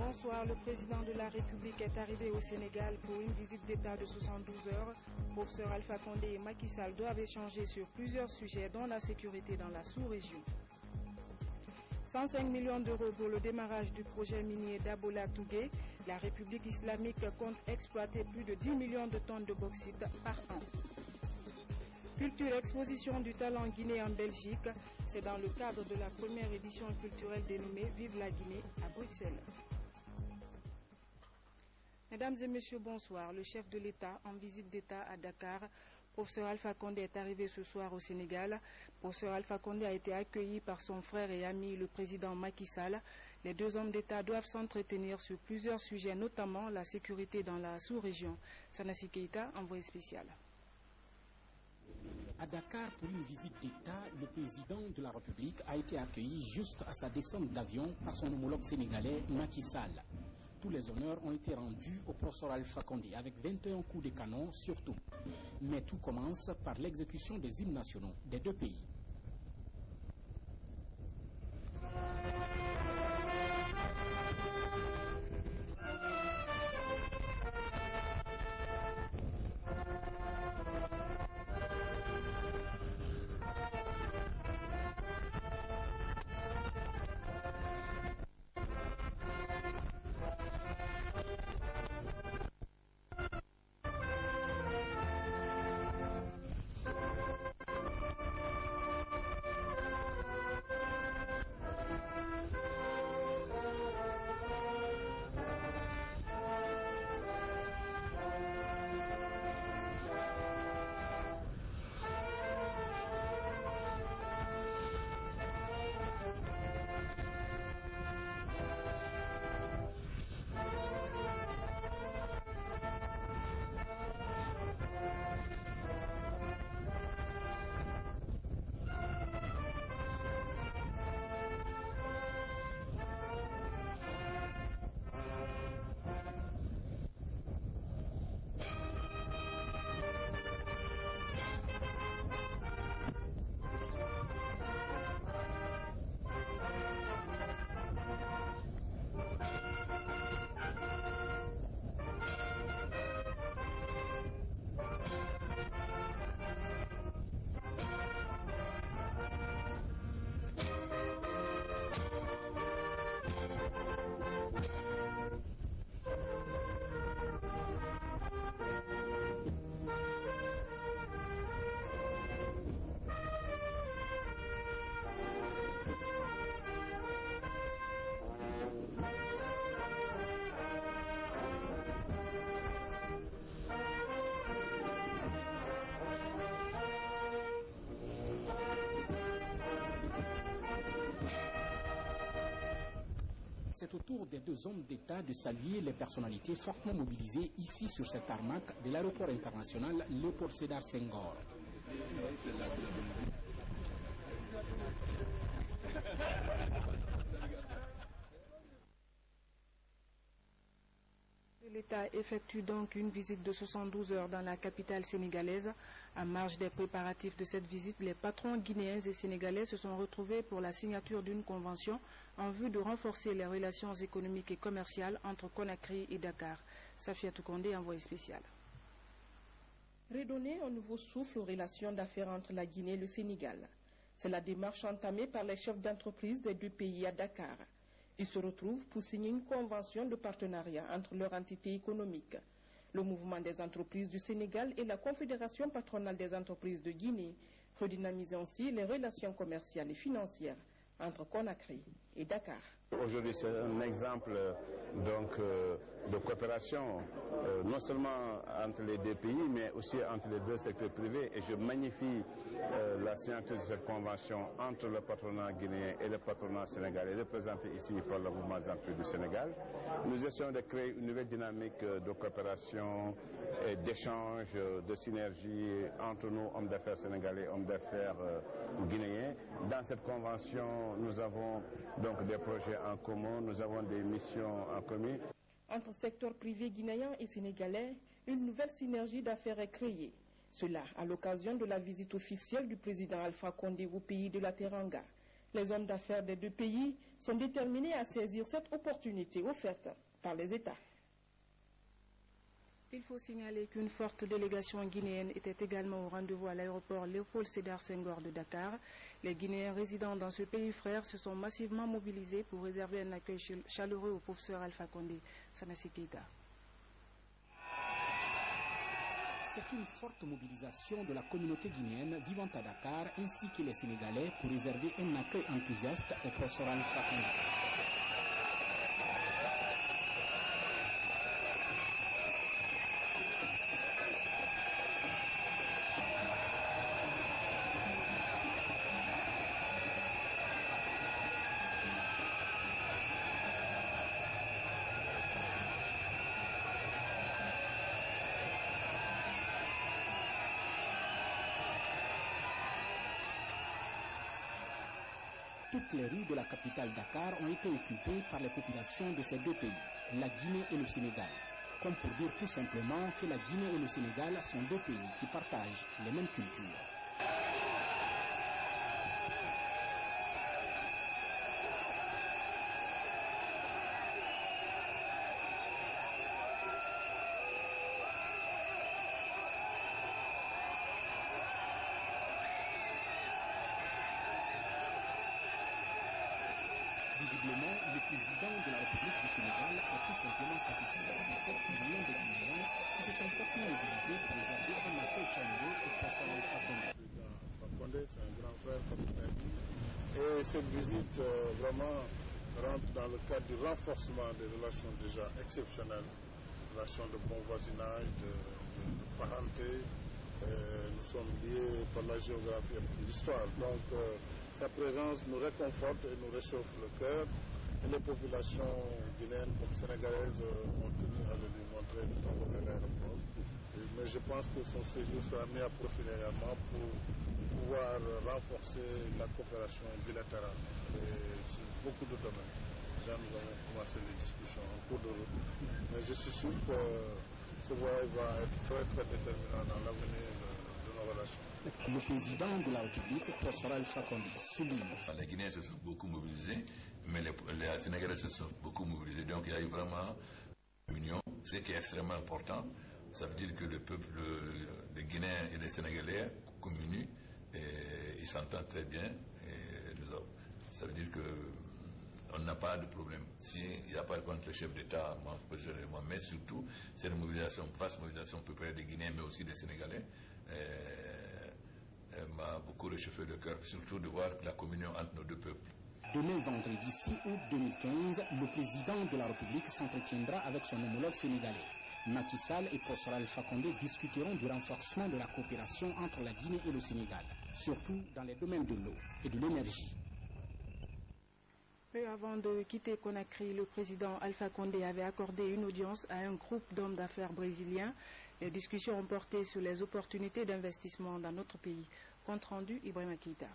Bonsoir, le président de la République est arrivé au Sénégal pour une visite d'État de 72 heures. Professeur Alpha Condé et Macky Sall doivent échanger sur plusieurs sujets, dont la sécurité dans la sous-région. 105 millions d'euros pour le démarrage du projet minier d'Abola Tougué. La République islamique compte exploiter plus de 10 millions de tonnes de bauxite par an. Culture exposition du talent guinéen en Belgique. C'est dans le cadre de la première édition culturelle dénommée Vive la Guinée à Bruxelles. Mesdames et messieurs, bonsoir. Le chef de l'État en visite d'État à Dakar, professeur Alpha Condé, est arrivé ce soir au Sénégal. Professeur Alpha Condé a été accueilli par son frère et ami, le président Macky Sall. Les deux hommes d'État doivent s'entretenir sur plusieurs sujets, notamment la sécurité dans la sous-région. Sanassi Keïta, envoyé spécial. À Dakar, pour une visite d'État, le président de la République a été accueilli juste à sa descente d'avion par son homologue sénégalais Macky Sall. Tous les honneurs ont été rendus au professeur Alpha Condé avec 21 coups de canon surtout. Mais tout commence par l'exécution des hymnes nationaux des deux pays. C'est au tour des deux hommes d'État de saluer les personnalités fortement mobilisées ici sur cette tarmac de l'aéroport international Léopold Sédar Senghor. L'État effectue donc une visite de 72 heures dans la capitale sénégalaise. En marge des préparatifs de cette visite, les patrons guinéens et sénégalais se sont retrouvés pour la signature d'une convention en vue de renforcer les relations économiques et commerciales entre Conakry et Dakar. Safia Toukonde, envoyé spécial. Redonner un nouveau souffle aux relations d'affaires entre la Guinée et le Sénégal. C'est la démarche entamée par les chefs d'entreprise des deux pays à Dakar. Ils se retrouvent pour signer une convention de partenariat entre leurs entités économiques. Le mouvement des entreprises du Sénégal et la Confédération patronale des entreprises de Guinée redynamisent ainsi les relations commerciales et financières entre Conakry et Dakar. Aujourd'hui, c'est un exemple de coopération, non seulement entre les deux pays, mais aussi entre les deux secteurs privés. Et je magnifie la signature de cette convention entre le patronat guinéen et le patronat sénégalais, représenté ici par le mouvement des entreprises du Sénégal. Nous essayons de créer une nouvelle dynamique de coopération, et d'échange, de synergie entre nous, hommes d'affaires sénégalais, hommes d'affaires guinéens. Dans cette convention, nous avons donc des projets en commun, nous avons des missions en commun. Entre secteurs privés guinéens et sénégalais, une nouvelle synergie d'affaires est créée. Cela à l'occasion de la visite officielle du président Alpha Condé au pays de la Teranga. Les hommes d'affaires des deux pays sont déterminés à saisir cette opportunité offerte par les États. Il faut signaler qu'une forte délégation guinéenne était également au rendez-vous à l'aéroport Léopold Sédar Senghor de Dakar. Les Guinéens résidant dans ce pays frère se sont massivement mobilisés pour réserver un accueil chaleureux au professeur Alpha Condé. Sanassi Keita. C'est une forte mobilisation de la communauté guinéenne vivant à Dakar ainsi que les Sénégalais pour réserver un accueil enthousiaste au professeur Alpha Condé. Toutes les rues de la capitale Dakar ont été occupées par les populations de ces deux pays, la Guinée et le Sénégal. Comme pour dire tout simplement que la Guinée et le Sénégal sont deux pays qui partagent les mêmes cultures. Visiblement, le président de la République du Sénégal est tout simplement satisfait de cette union des Guinéens qui se sont fortement mobilisés pour réserver un accueil chaleureux au professeur Alpha Condé. Condé, c'est un grand frère, comme il l'a dit. Et cette visite vraiment rentre dans le cadre du renforcement des relations déjà exceptionnelles, relations de bon voisinage, de parenté. Nous sommes liés par la géographie et par l'histoire. Donc sa présence nous réconforte et nous réchauffe le cœur. Et les populations guinéennes comme sénégalaises ont tenu à le lui montrer tout en haut de l'aéroport. Mais je pense que son séjour sera mis à profit également pour pouvoir renforcer la coopération bilatérale sur beaucoup de domaines. Déjà, nous avons commencé les discussions en cours de route. Mais je suis sûr que ce voyage va être très très déterminant dans l'avenir de nos relations. Le président de la République, professeur Alpha Condé, souligne. Les Guinéens se sont beaucoup mobilisés, mais les Sénégalais se sont beaucoup mobilisés. Donc il y a eu vraiment une union, ce qui est extrêmement important. Ça veut dire que le peuple, les Guinéens et les Sénégalais communient, et ils s'entendent très bien. Ça veut dire que on n'a pas de problème. S'il n'y a pas contre le chef d'État, moi, mais surtout, c'est une mobilisation, vaste mobilisation, peu près des Guinéens, mais aussi des Sénégalais, m'a beaucoup réchauffé le cœur, surtout de voir la communion entre nos deux peuples. Demain, vendredi 6 août 2015, le président de la République s'entretiendra avec son homologue sénégalais. Macky Sall et professeur Alpha Condé discuteront du renforcement de la coopération entre la Guinée et le Sénégal, surtout dans les domaines de l'eau et de l'énergie. Peu avant de quitter Conakry, le président Alpha Condé avait accordé une audience à un groupe d'hommes d'affaires brésiliens. Les discussions ont porté sur les opportunités d'investissement dans notre pays. Compte rendu, Ibrahima Keita.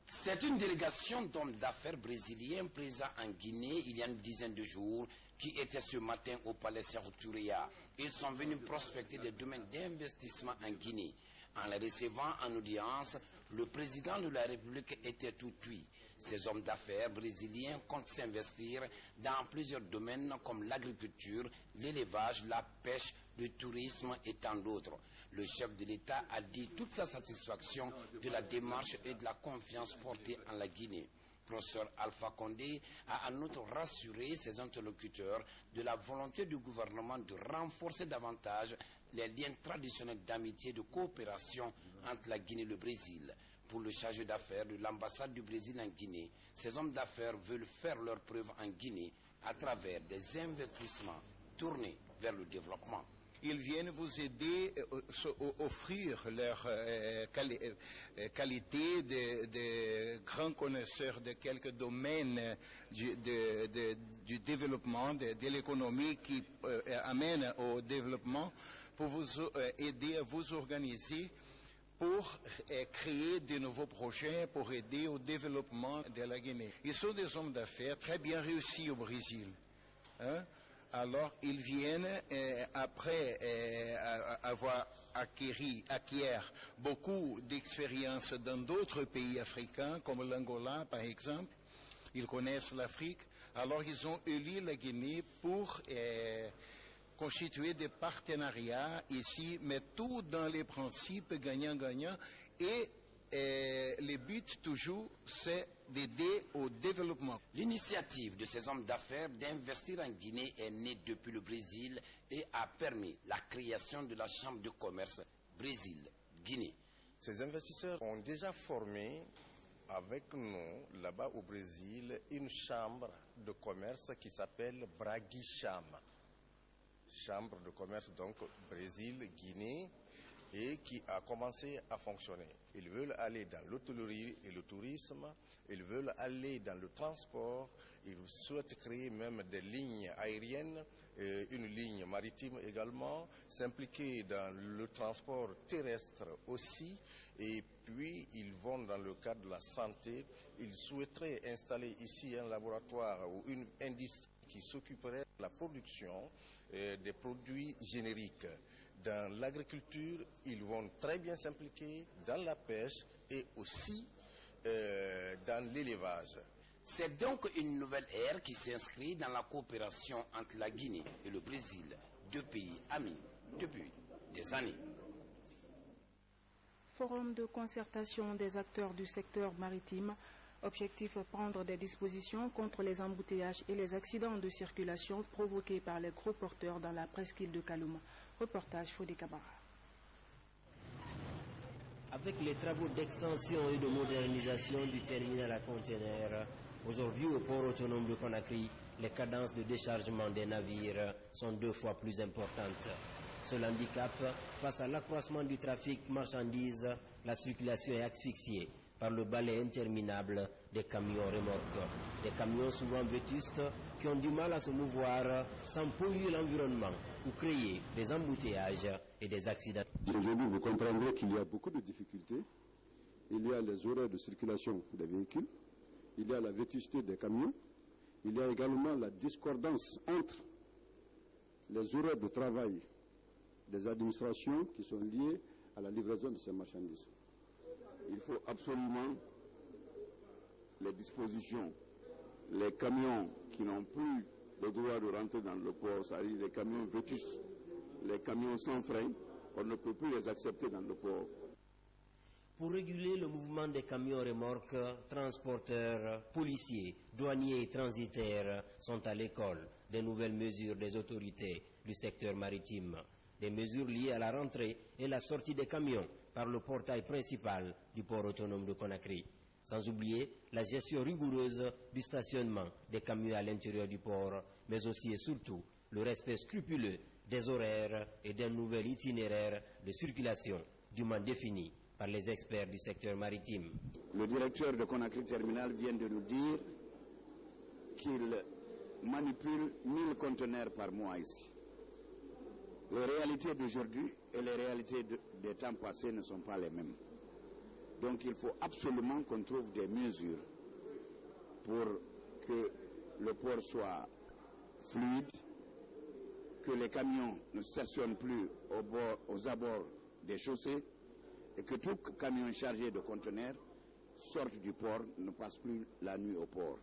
C'est une délégation d'hommes d'affaires brésiliens présents en Guinée il y a une dizaine de jours qui étaient ce matin au palais Sékou Touréa. Ils sont venus prospecter des domaines d'investissement en Guinée. En les recevant en audience, le président de la République était tout oui. Ces hommes d'affaires brésiliens comptent s'investir dans plusieurs domaines comme l'agriculture, l'élevage, la pêche, le tourisme et tant d'autres. Le chef de l'État a dit toute sa satisfaction de la démarche et de la confiance portée en la Guinée. Professeur Alpha Condé a en outre rassuré ses interlocuteurs de la volonté du gouvernement de renforcer davantage les liens traditionnels d'amitié et de coopération entre la Guinée et le Brésil. Pour le chargé d'affaires de l'ambassade du Brésil en Guinée, ces hommes d'affaires veulent faire leur preuve en Guinée à travers des investissements tournés vers le développement. Ils viennent vous aider, offrir leur qualité de grands connaisseurs de quelques domaines du développement, de l'économie qui amène au développement, pour vous aider à vous organiser, pour créer de nouveaux projets, pour aider au développement de la Guinée. Ils sont des hommes d'affaires très bien réussis au Brésil. Alors, ils viennent après avoir acquis beaucoup d'expérience dans d'autres pays africains, comme l'Angola, par exemple. Ils connaissent l'Afrique. Alors, ils ont élu la Guinée pour constituer des partenariats ici, mais tout dans les principes gagnant-gagnant. Et le but, toujours, c'est d'aider au développement. L'initiative de ces hommes d'affaires d'investir en Guinée est née depuis le Brésil et a permis la création de la Chambre de commerce Brésil-Guinée. Ces investisseurs ont déjà formé avec nous, là-bas au Brésil, une chambre de commerce qui s'appelle Braguicham. Chambre de commerce, donc, Brésil-Guinée, et qui a commencé à fonctionner. Ils veulent aller dans l'hôtellerie et le tourisme, ils veulent aller dans le transport, ils souhaitent créer même des lignes aériennes, une ligne maritime également, s'impliquer dans le transport terrestre aussi, et puis ils vont dans le cadre de la santé. Ils souhaiteraient installer ici un laboratoire ou une industrie qui s'occuperait de la production des produits génériques. Dans l'agriculture, ils vont très bien s'impliquer dans la pêche et aussi dans l'élevage. C'est donc une nouvelle ère qui s'inscrit dans la coopération entre la Guinée et le Brésil, deux pays amis depuis des années. Forum de concertation des acteurs du secteur maritime. Objectif, prendre des dispositions contre les embouteillages et les accidents de circulation provoqués par les gros porteurs dans la presqu'île de Kaloum. Reportage Fodé Kabara. Avec les travaux d'extension et de modernisation du terminal à conteneurs, aujourd'hui au port autonome de Conakry, les cadences de déchargement des navires sont 2 fois plus importantes. Seul handicap, face à l'accroissement du trafic marchandises, la circulation est asphyxiée par le balai interminable des camions remorques. Des camions souvent vétustes qui ont du mal à se mouvoir sans polluer l'environnement ou créer des embouteillages et des accidents. Aujourd'hui, vous comprendrez qu'il y a beaucoup de difficultés. Il y a les horaires de circulation des véhicules, il y a la vétusté des camions, il y a également la discordance entre les horaires de travail des administrations qui sont liées à la livraison de ces marchandises. Il faut absolument les dispositions, les camions qui n'ont plus le droit de rentrer dans le port, c'est-à-dire les camions vétustes, les camions sans frein, on ne peut plus les accepter dans le port. Pour réguler le mouvement des camions remorques, transporteurs, policiers, douaniers et transitaires sont à l'école des nouvelles mesures des autorités du secteur maritime. Des mesures liées à la rentrée et la sortie des camions par le portail principal du port autonome de Conakry. Sans oublier la gestion rigoureuse du stationnement des camions à l'intérieur du port, mais aussi et surtout le respect scrupuleux des horaires et d'un nouvel itinéraire de circulation dûment défini par les experts du secteur maritime. Le directeur de Conakry Terminal vient de nous dire qu'il manipule 1000 conteneurs par mois ici. Les réalités d'aujourd'hui et les réalités des temps passés ne sont pas les mêmes. Donc il faut absolument qu'on trouve des mesures pour que le port soit fluide, que les camions ne stationnent plus aux abords des chaussées et que tout camion chargé de conteneurs sorte du port, ne passe plus la nuit au port.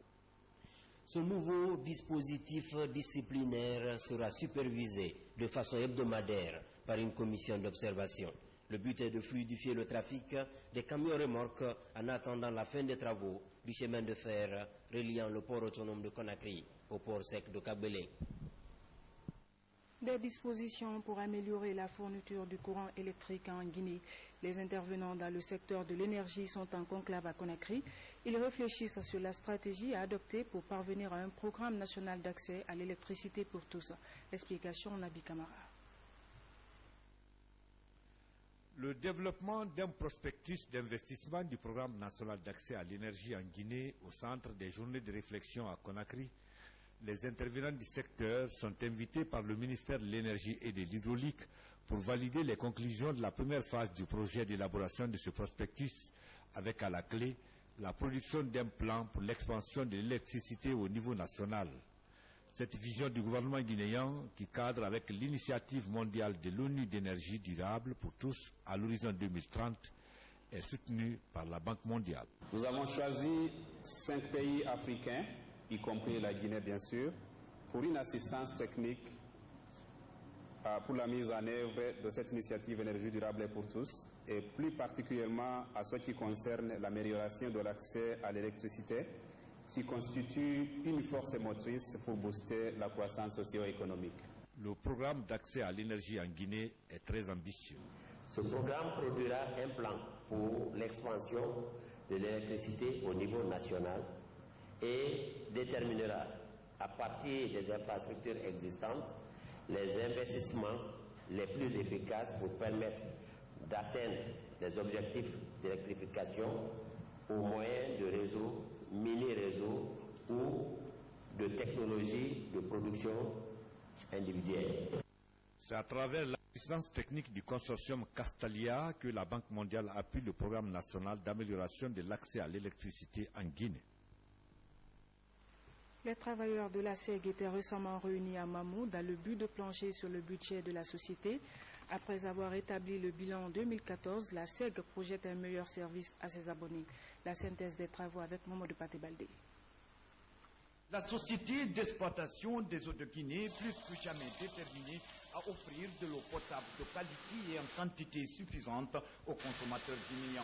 Ce nouveau dispositif disciplinaire sera supervisé de façon hebdomadaire par une commission d'observation. Le but est de fluidifier le trafic des camions remorques en attendant la fin des travaux du chemin de fer reliant le port autonome de Conakry au port sec de Kabelé. Des dispositions pour améliorer la fourniture du courant électrique en Guinée. Les intervenants dans le secteur de l'énergie sont en conclave à Conakry. Ils réfléchissent sur la stratégie à adopter pour parvenir à un programme national d'accès à l'électricité pour tous. Explication Nabi Kamara. Le développement d'un prospectus d'investissement du programme national d'accès à l'énergie en Guinée au centre des journées de réflexion à Conakry. Les intervenants du secteur sont invités par le ministère de l'Énergie et de l'Hydraulique pour valider les conclusions de la première phase du projet d'élaboration de ce prospectus, avec à la clé la production d'un plan pour l'expansion de l'électricité au niveau national. Cette vision du gouvernement guinéen, qui cadre avec l'initiative mondiale de l'ONU d'énergie durable pour tous à l'horizon 2030, est soutenue par la Banque mondiale. Nous avons choisi 5 pays africains, y compris la Guinée bien sûr, pour une assistance technique pour la mise en œuvre de cette initiative énergie durable pour tous, et plus particulièrement à ce qui concerne l'amélioration de l'accès à l'électricité, qui constitue une force motrice pour booster la croissance socio-économique. Le programme d'accès à l'énergie en Guinée est très ambitieux. Ce programme produira un plan pour l'expansion de l'électricité au niveau national et déterminera, à partir des infrastructures existantes, les investissements les plus efficaces pour permettre d'atteindre les objectifs d'électrification au moyen de réseaux, mini-réseaux ou de technologies de production individuelle. C'est à travers l'assistance technique du consortium Castalia que la Banque mondiale appuie le programme national d'amélioration de l'accès à l'électricité en Guinée. Les travailleurs de la SEG étaient récemment réunis à Mamou dans le but de plancher sur le budget de la société. Après avoir établi le bilan en 2014, la SEG projette un meilleur service à ses abonnés. La synthèse des travaux avec Mamadou Paté Baldé. La société d'exploitation des eaux de Guinée, plus que jamais déterminée à offrir de l'eau potable de qualité et en quantité suffisante aux consommateurs guinéens.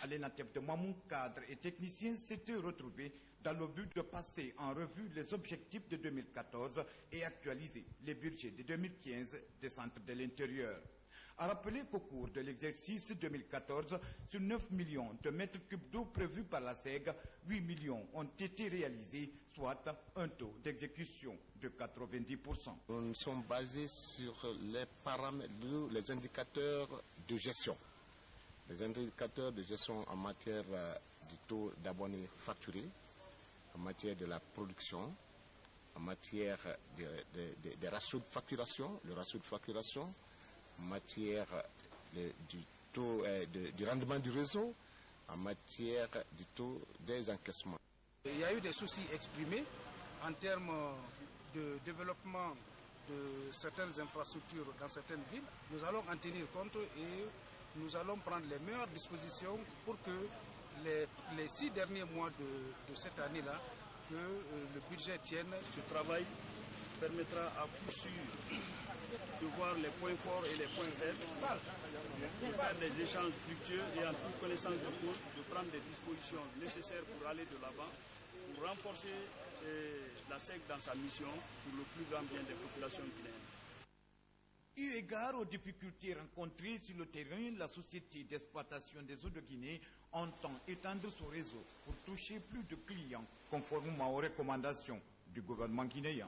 Alénatep de Mamou, cadre et technicien, s'étaient retrouvés dans le but de passer en revue les objectifs de 2014 et actualiser les budgets de 2015 des centres de l'intérieur. À rappeler qu'au cours de l'exercice 2014, sur 9 millions de mètres cubes d'eau prévus par la SEG, 8 millions ont été réalisés, soit un taux d'exécution de 90%. Nous sommes basés sur les paramètres, les indicateurs de gestion. Les indicateurs de gestion en matière du taux d'abonnés facturés, en matière de la production, en matière des ratios de facturation, le ratio de facturation, en matière du taux du rendement du réseau, en matière du taux des encaissements. Il y a eu des soucis exprimés en termes de développement de certaines infrastructures dans certaines villes. Nous allons en tenir compte et nous allons prendre les meilleures dispositions pour que les 6 derniers mois de cette année-là, que le budget tienne. Ce travail permettra à coup sûr de voir les points forts et les points faibles, de faire des échanges fructueux et en toute connaissance de cause, de prendre des dispositions nécessaires pour aller de l'avant, pour renforcer la SEG dans sa mission pour le plus grand bien des populations guinéennes. Eu égard aux difficultés rencontrées sur le terrain, la société d'exploitation des eaux de Guinée entend étendre son réseau pour toucher plus de clients conformément aux recommandations du gouvernement guinéen.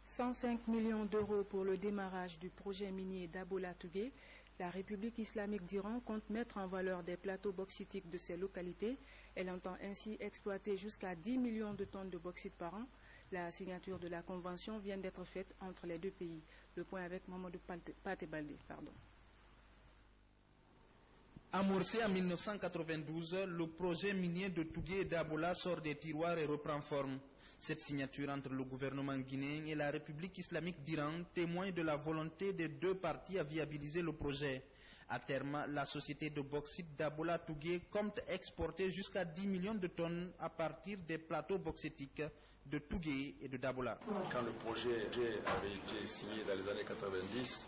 105 millions d'euros pour le démarrage du projet minier d'Abola Tougué. La République islamique d'Iran compte mettre en valeur des plateaux bauxitiques de ces localités. Elle entend ainsi exploiter jusqu'à 10 millions de tonnes de bauxite par an. La signature de la convention vient d'être faite entre les deux pays. Le point avec Mamadou Paté Baldé. Amorcé en 1992, le projet minier de Tougué et d'Abola sort des tiroirs et reprend forme. Cette signature entre le gouvernement guinéen et la République islamique d'Iran témoigne de la volonté des deux parties à viabiliser le projet. À terme, la société de bauxite d'Abola Tougué compte exporter jusqu'à 10 millions de tonnes à partir des plateaux bauxitiques de Tougué et de Dabola. Quand le projet avait été signé dans les années 90,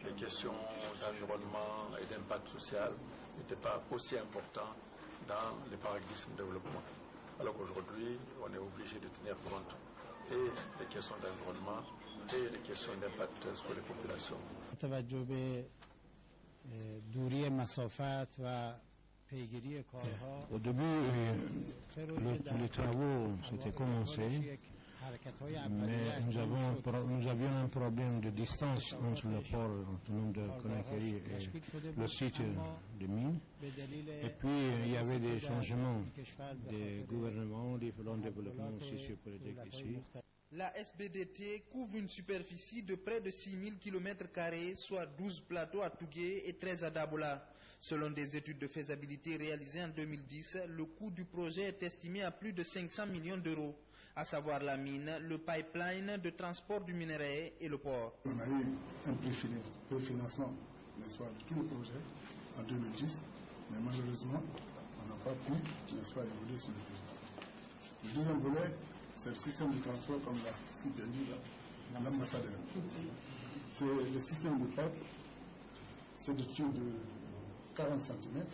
les questions d'environnement et d'impact social n'étaient pas aussi importantes dans les paradigmes de développement. Alors qu'aujourd'hui, on est obligé de tenir compte et des questions d'environnement et des questions d'impact sur les populations. Au début, les travaux s'étaient commencés, mais nous avions un problème de distance entre le port autonome de Conakry et le site de mine. Et puis, il y avait des changements des gouvernements, des plans de développement sociopolitique ici. La SBDT couvre une superficie de près de 6000 km², soit 12 plateaux à Tougué et 13 à Dabola. Selon des études de faisabilité réalisées en 2010, le coût du projet est estimé à plus de 500 millions d'euros. à savoir la mine, le pipeline de transport du minerai et le port. On a eu un préfinancement, n'est-ce pas, de tous les projets en 2010, mais malheureusement, on n'a pas pu, n'est-ce pas, évoluer sur le territoire. Le deuxième volet, c'est le système de transport, comme l'a si bien dit l'ambassadeur. C'est le système de pipe, c'est de tuyaux de 40 cm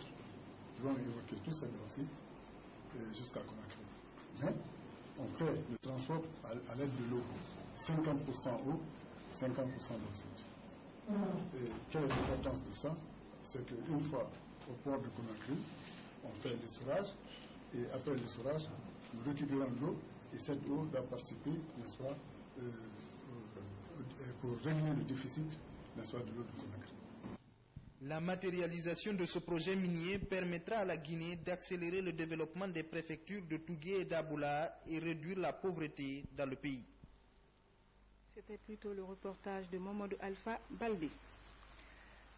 qui vont évoquer tout cet oxyde jusqu'à Conakry. Mais on fait le transport à l'aide de l'eau, 50% eau, 50% d'oxyde. Et quelle est l'importance de ça? C'est qu'une fois au port de Conakry, on fait l'essorage, et après l'essorage, nous récupérons l'eau, et cette eau doit participer, n'est-ce pas, pour réduire le déficit, n'est-ce pas, de l'eau de Conakry. La matérialisation de ce projet minier permettra à la Guinée d'accélérer le développement des préfectures de Tougué et d'Aboula et réduire la pauvreté dans le pays. C'était plutôt le reportage de Mamadou Alpha Baldé.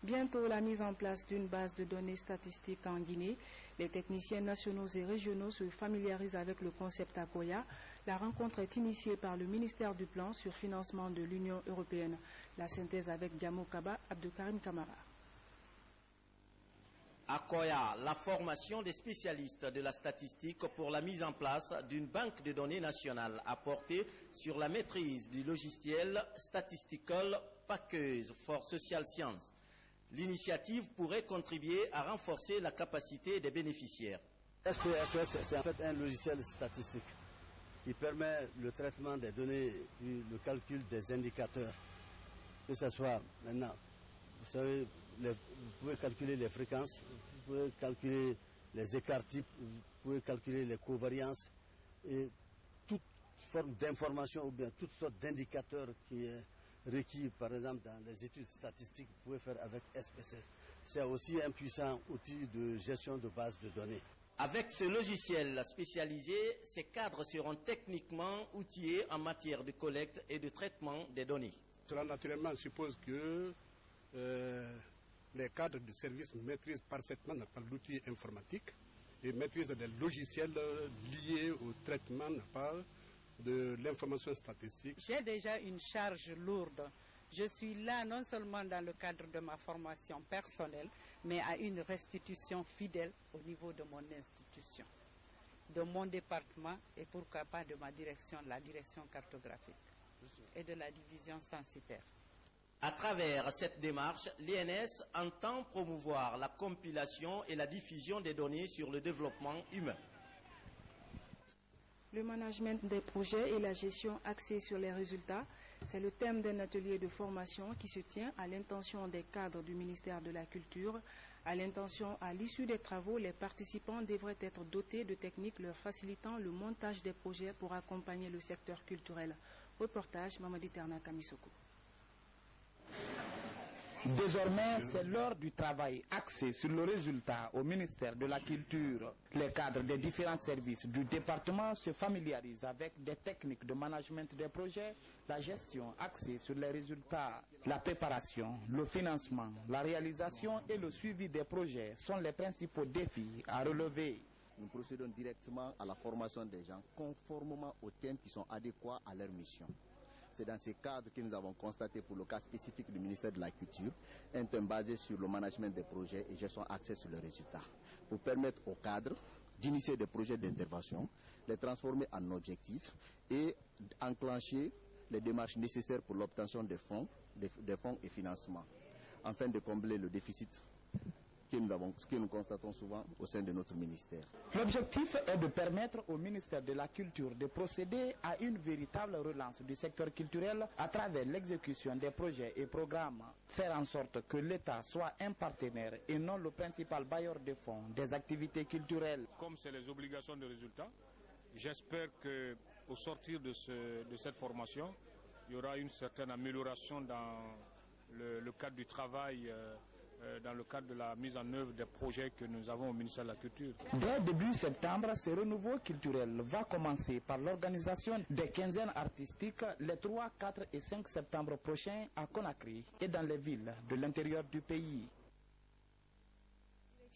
Bientôt la mise en place d'une base de données statistiques en Guinée. Les techniciens nationaux et régionaux se familiarisent avec le concept Akoya. La rencontre est initiée par le ministère du Plan sur financement de l'Union européenne. La synthèse avec Diamo Kaba, Abdelkarim Kamara. Akoya, la formation des spécialistes de la statistique pour la mise en place d'une banque de données nationale a porté sur la maîtrise du logiciel Statistical Package for Social Science. L'initiative pourrait contribuer à renforcer la capacité des bénéficiaires. SPSS, c'est en fait un logiciel statistique qui permet le traitement des données, le calcul des indicateurs. Que ce soit maintenant, vous savez, vous pouvez calculer les fréquences, vous pouvez calculer les écarts types, vous pouvez calculer les covariances et toute forme d'information ou bien toutes sortes d'indicateurs qui est requis, par exemple, dans les études statistiques, vous pouvez faire avec SPSS. C'est aussi un puissant outil de gestion de base de données. Avec ce logiciel spécialisé, ces cadres seront techniquement outillés en matière de collecte et de traitement des données. Cela naturellement suppose que les cadres de service maîtrisent parfaitement l'outil informatique et maîtrisent des logiciels liés au traitement de l'information statistique. J'ai déjà une charge lourde. Je suis là non seulement dans le cadre de ma formation personnelle, mais à une restitution fidèle au niveau de mon institution, de mon département et pourquoi pas de ma direction, la direction cartographique et de la division censitaire. À travers cette démarche, l'INS entend promouvoir la compilation et la diffusion des données sur le développement humain. Le management des projets et la gestion axée sur les résultats, c'est le thème d'un atelier de formation qui se tient à l'intention des cadres du ministère de la Culture. À l'issue des travaux, les participants devraient être dotés de techniques leur facilitant le montage des projets pour accompagner le secteur culturel. Reportage Mamadi Terna Kamisoko. Désormais, c'est l'heure du travail axé sur le résultat au ministère de la Culture. Les cadres des différents services du département se familiarisent avec des techniques de management des projets, la gestion axée sur les résultats, la préparation, le financement, la réalisation et le suivi des projets sont les principaux défis à relever. Nous procédons directement à la formation des gens conformément aux thèmes qui sont adéquats à leur mission. C'est dans ces cadres que nous avons constaté pour le cas spécifique du ministère de la Culture un thème basé sur le management des projets et gestion axée sur les résultats pour permettre aux cadres d'initier des projets d'intervention, les transformer en objectifs et enclencher les démarches nécessaires pour l'obtention des fonds et financements afin de combler le déficit que nous constatons souvent au sein de notre ministère. L'objectif est de permettre au ministère de la Culture de procéder à une véritable relance du secteur culturel à travers l'exécution des projets et programmes. Faire en sorte que l'État soit un partenaire et non le principal bailleur de fonds des activités culturelles. Comme c'est les obligations de résultat, j'espère qu'au sortir de cette formation, il y aura une certaine amélioration dans le cadre du travail dans le cadre de la mise en œuvre des projets que nous avons au ministère de la Culture. Dès début septembre, ce renouveau culturel va commencer par l'organisation des quinzaines artistiques les 3, 4 et 5 septembre prochains à Conakry et dans les villes de l'intérieur du pays.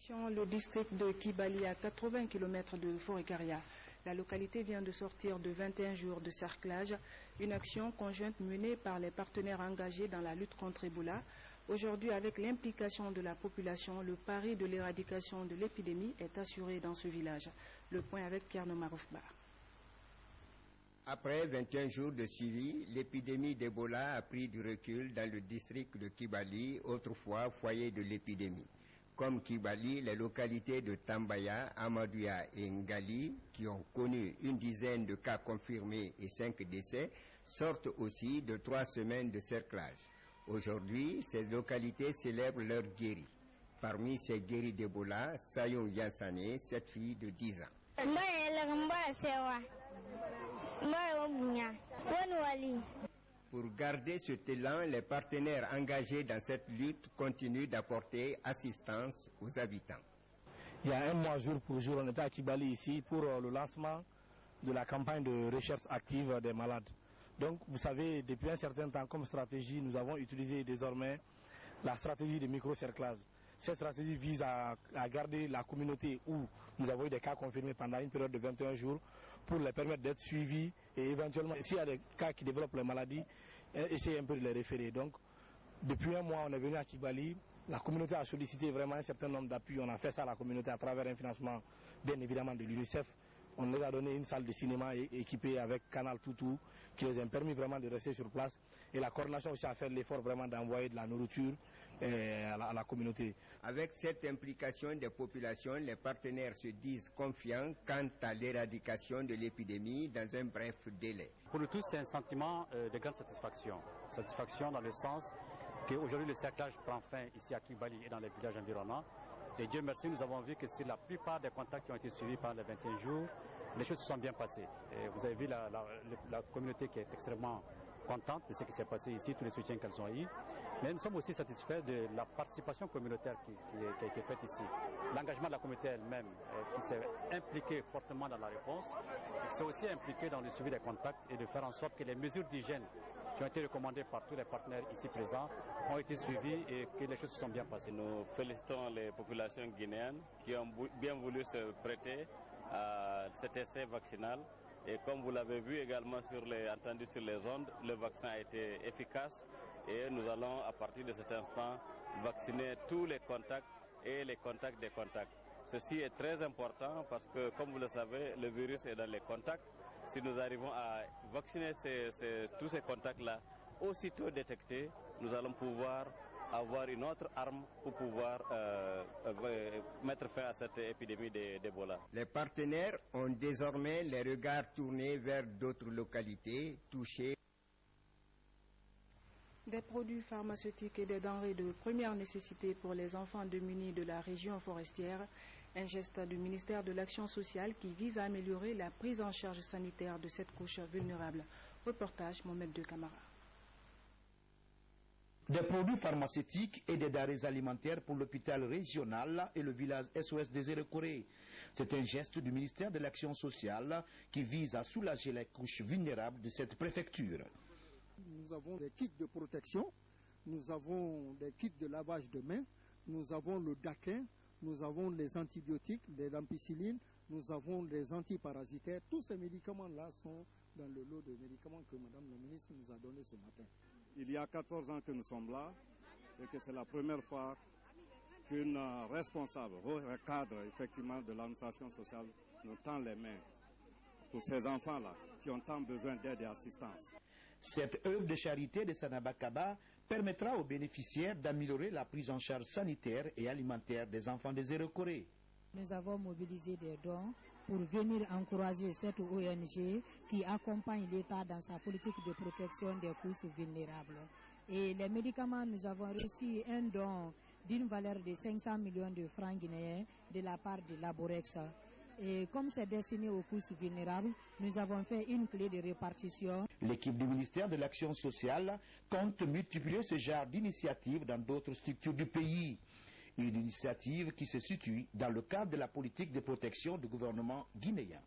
Le district de Kibali à 80 km de Forêt-Caria. La localité vient de sortir de 21 jours de cerclage, une action conjointe menée par les partenaires engagés dans la lutte contre Ebola. Aujourd'hui, avec l'implication de la population, le pari de l'éradication de l'épidémie est assuré dans ce village. Le point avec Kierno Maroufba. Après 21 jours de suivi, l'épidémie d'Ebola a pris du recul dans le district de Kibali, autrefois foyer de l'épidémie. Comme Kibali, les localités de Tambaya, Amadouya et Ngali, qui ont connu une dizaine de cas confirmés et 5 décès, sortent aussi de 3 semaines de cerclage. Aujourd'hui, ces localités célèbrent leur guéri. Parmi ces guéris d'Ebola, Sayon Yansane, cette fille de 10 ans. Pour garder cet élan, les partenaires engagés dans cette lutte continuent d'apporter assistance aux habitants. Il y a un mois, jour pour jour, on était à Kibali ici pour le lancement de la campagne de recherche active des malades. Donc, vous savez, depuis un certain temps, comme stratégie, nous avons utilisé désormais la stratégie de micro-cerclage. Cette stratégie vise à garder la communauté où nous avons eu des cas confirmés pendant une période de 21 jours pour les permettre d'être suivis et éventuellement, s'il y a des cas qui développent les maladies, essayer un peu de les référer. Donc, depuis un mois, on est venu à Kibali. La communauté a sollicité vraiment un certain nombre d'appuis. On a fait ça à la communauté à travers un financement, bien évidemment, de l'UNICEF. On les a donné une salle de cinéma équipée avec Canal Toutou qui les a permis vraiment de rester sur place. Et la coordination aussi a fait l'effort vraiment d'envoyer de la nourriture à la communauté. Avec cette implication des populations, les partenaires se disent confiants quant à l'éradication de l'épidémie dans un bref délai. Pour nous tous, c'est un sentiment de grande satisfaction. Satisfaction dans le sens qu'aujourd'hui le cerclage prend fin ici à Kibali et dans les villages environnants. Et Dieu merci, nous avons vu que sur la plupart des contacts qui ont été suivis pendant les 21 jours, les choses se sont bien passées. Et vous avez vu la communauté qui est extrêmement contente de ce qui s'est passé ici, tous les soutiens qu'elles ont eu. Mais nous sommes aussi satisfaits de la participation communautaire qui a été faite ici. L'engagement de la communauté elle-même qui s'est impliquée fortement dans la réponse, s'est aussi impliquée dans le suivi des contacts et de faire en sorte que les mesures d'hygiène qui ont été recommandées par tous les partenaires ici présents ont été suivies et que les choses se sont bien passées. Nous félicitons les populations guinéennes qui ont bien voulu se prêter à cet essai vaccinal. Et comme vous l'avez vu également entendu sur les ondes, le vaccin a été efficace et nous allons à partir de cet instant vacciner tous les contacts et les contacts des contacts. Ceci est très important parce que, comme vous le savez, le virus est dans les contacts. Si nous arrivons à vacciner tous ces contacts-là, aussitôt détectés, nous allons pouvoir avoir une autre arme pour pouvoir mettre fin à cette épidémie d'Ebola. Les partenaires ont désormais les regards tournés vers d'autres localités touchées. Des produits pharmaceutiques et des denrées de première nécessité pour les enfants démunis de la région forestière. Un geste du ministère de l'Action sociale qui vise à améliorer la prise en charge sanitaire de cette couche vulnérable. Reportage Mohamed De Camara. Des produits pharmaceutiques et des denrées alimentaires pour l'hôpital régional et le village SOS des Érekoré. C'est un geste du ministère de l'Action sociale qui vise à soulager les couches vulnérables de cette préfecture. Nous avons des kits de protection, nous avons des kits de lavage de mains, nous avons le daquin, nous avons les antibiotiques, les ampicillines, nous avons les antiparasitaires. Tous ces médicaments-là sont dans le lot de médicaments que Madame la ministre nous a donné ce matin. Il y a 14 ans que nous sommes là et que c'est la première fois qu'une responsable, cadre effectivement de l'administration sociale nous tend les mains pour ces enfants-là qui ont tant besoin d'aide et d'assistance. Cette œuvre de charité de Sanabakaba permettra aux bénéficiaires d'améliorer la prise en charge sanitaire et alimentaire des enfants des Érekoré. Nous avons mobilisé des dons pour venir encourager cette ONG qui accompagne l'État dans sa politique de protection des couches vulnérables. Et les médicaments, nous avons reçu un don d'une valeur de 500 millions de francs guinéens de la part de Laborex. Et comme c'est destiné aux couches vulnérables, nous avons fait une clé de répartition. L'équipe du ministère de l'Action sociale compte multiplier ce genre d'initiatives dans d'autres structures du pays. Une initiative qui se situe dans le cadre de la politique de protection du gouvernement guinéen.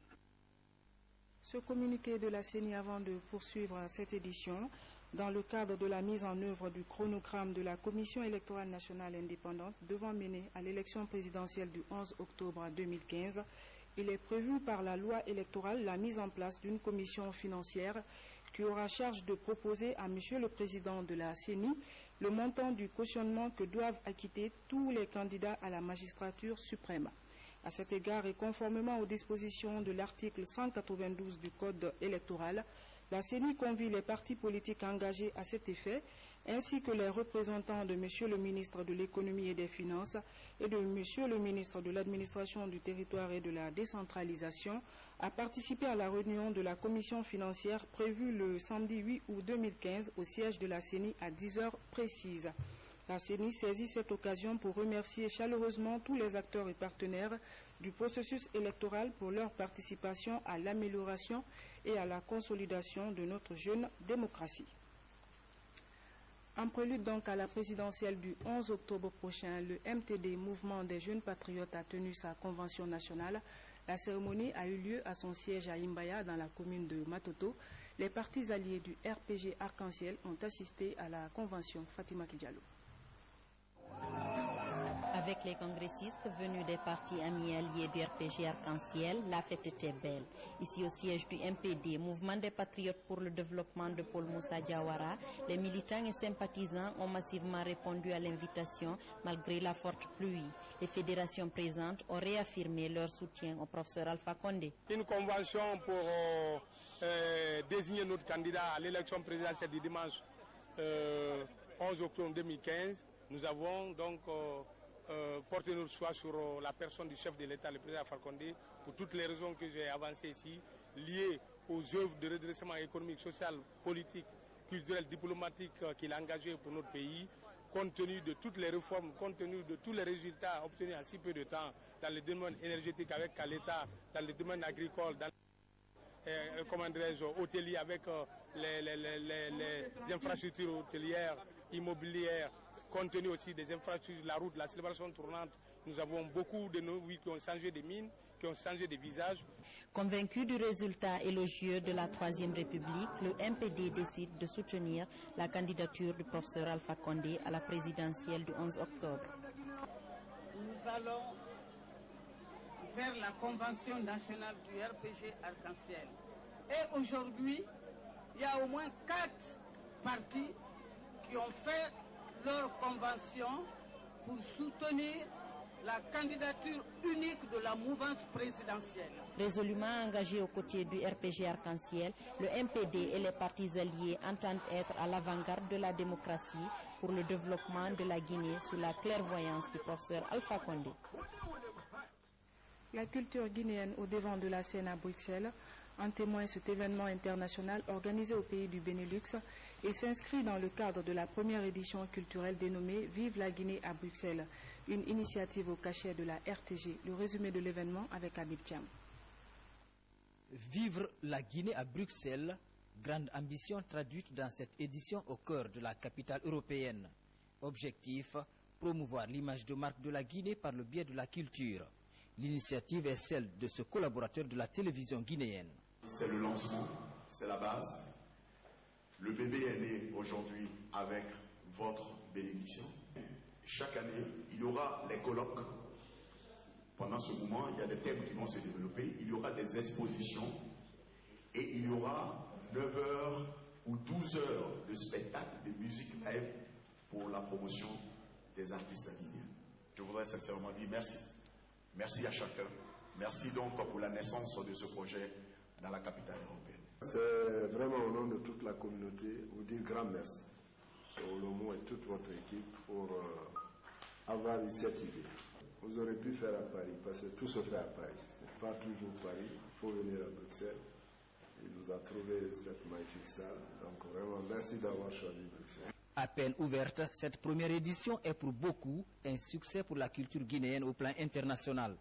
Ce communiqué de la CENI avant de poursuivre cette édition, dans le cadre de la mise en œuvre du chronogramme de la Commission électorale nationale indépendante devant mener à l'élection présidentielle du 11 octobre 2015, Il est prévu par la loi électorale la mise en place d'une commission financière qui aura charge de proposer à Monsieur le Président de la CENI le montant du cautionnement que doivent acquitter tous les candidats à la magistrature suprême. À cet égard et conformément aux dispositions de l'article 192 du Code électoral, la CENI convie les partis politiques engagés à cet effet, ainsi que les représentants de Monsieur le ministre de l'Économie et des Finances et de Monsieur le ministre de l'Administration du Territoire et de la Décentralisation, à participer à la réunion de la commission financière prévue le samedi 8 août 2015 au siège de la CENI à 10 heures précises. La CENI saisit cette occasion pour remercier chaleureusement tous les acteurs et partenaires du processus électoral pour leur participation à l'amélioration et à la consolidation de notre jeune démocratie. En prélude donc à la présidentielle du 11 octobre prochain, le MTD, Mouvement des Jeunes Patriotes, a tenu sa convention nationale. La cérémonie a eu lieu à son siège à Imbaya, dans la commune de Matoto. Les partis alliés du RPG Arc-en-Ciel ont assisté à la convention. Fatima Diallo. Avec les congressistes venus des partis amis alliés du RPG Arc-en-Ciel, la fête était belle. Ici au siège du MPD, Mouvement des Patriotes pour le développement de Paul Moussa Diawara, les militants et sympathisants ont massivement répondu à l'invitation malgré la forte pluie. Les fédérations présentes ont réaffirmé leur soutien au professeur Alpha Condé. Une convention pour désigner notre candidat à l'élection présidentielle du dimanche 11 octobre 2015. Nous avons donc porter notre choix sur la personne du chef de l'État, le président Alpha Condé, pour toutes les raisons que j'ai avancées ici, liées aux œuvres de redressement économique, social, politique, culturel, diplomatique qu'il a engagé pour notre pays, compte tenu de toutes les réformes, compte tenu de tous les résultats obtenus en si peu de temps dans le domaine énergétique avec l'État, dans le domaine agricole, dans hôtelier avec les infrastructures hôtelières, immobilières, compte tenu aussi des infrastructures, la route, la célébration tournante. Nous avons beaucoup de nos qui ont changé de mine, qui ont changé de visage. Convaincu du résultat élogieux de la Troisième République, le MPD décide de soutenir la candidature du professeur Alpha Condé à la présidentielle du 11 octobre. Nous allons vers la convention nationale du RPG Arc-en-Ciel. Et aujourd'hui, il y a au moins 4 partis qui ont fait leur convention pour soutenir la candidature unique de la mouvance présidentielle. Résolument engagé aux côtés du RPG Arc-en-Ciel, le MPD et les partis alliés entendent être à l'avant-garde de la démocratie pour le développement de la Guinée sous la clairvoyance du professeur Alpha Condé. La culture guinéenne au devant de la scène à Bruxelles, en témoigne cet événement international organisé au pays du Benelux et s'inscrit dans le cadre de la première édition culturelle dénommée Vive la Guinée à Bruxelles, une initiative au cachet de la RTG. Le résumé de l'événement avec Habib Thiam. Vivre la Guinée à Bruxelles, grande ambition traduite dans cette édition au cœur de la capitale européenne. Objectif, promouvoir l'image de marque de la Guinée par le biais de la culture. L'initiative est celle de ce collaborateur de la télévision guinéenne. C'est le lancement, c'est la base. Le bébé est né aujourd'hui avec votre bénédiction. Chaque année, il y aura les colloques. Pendant ce moment, il y a des thèmes qui vont se développer. Il y aura des expositions et il y aura 9 heures ou 12 heures de spectacle de musique live pour la promotion des artistes guinéens. Je voudrais sincèrement dire merci. Merci à chacun. Merci donc pour la naissance de ce projet dans la capitale européenne. C'est vraiment au nom de toute la communauté vous dire grand merci. Solomon et toute votre équipe pour avoir eu cette idée. Vous aurez pu faire à Paris parce que tout se fait à Paris. C'est pas toujours Paris. Il faut venir à Bruxelles. Il nous a trouvé cette magnifique salle. Donc vraiment merci d'avoir choisi Bruxelles. À peine ouverte, cette première édition est pour beaucoup un succès pour la culture guinéenne au plan international.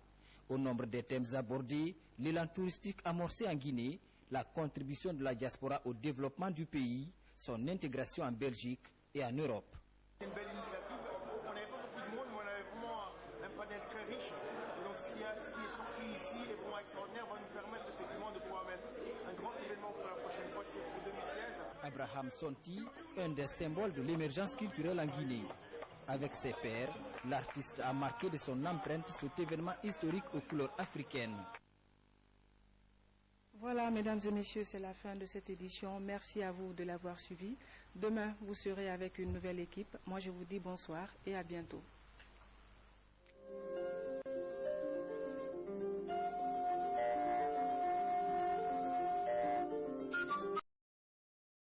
Au nombre des thèmes abordés, l'élan touristique amorcé en Guinée, la contribution de la diaspora au développement du pays, son intégration en Belgique et en Europe. C'est une belle initiative. On n'avait pas beaucoup de monde, mais on avait vraiment un panel très riche. Et donc ce qui est sorti ici est vraiment extraordinaire, va nous permettre effectivement de pouvoir mettre un grand événement pour la prochaine fois, c'est pour 2016. Abraham Sonti, un des symboles de l'émergence culturelle en Guinée. Avec ses pairs, l'artiste a marqué de son empreinte cet événement historique aux couleurs africaines. Voilà, mesdames et messieurs, c'est la fin de cette édition. Merci à vous de l'avoir suivi. Demain, vous serez avec une nouvelle équipe. Moi, je vous dis bonsoir et à bientôt.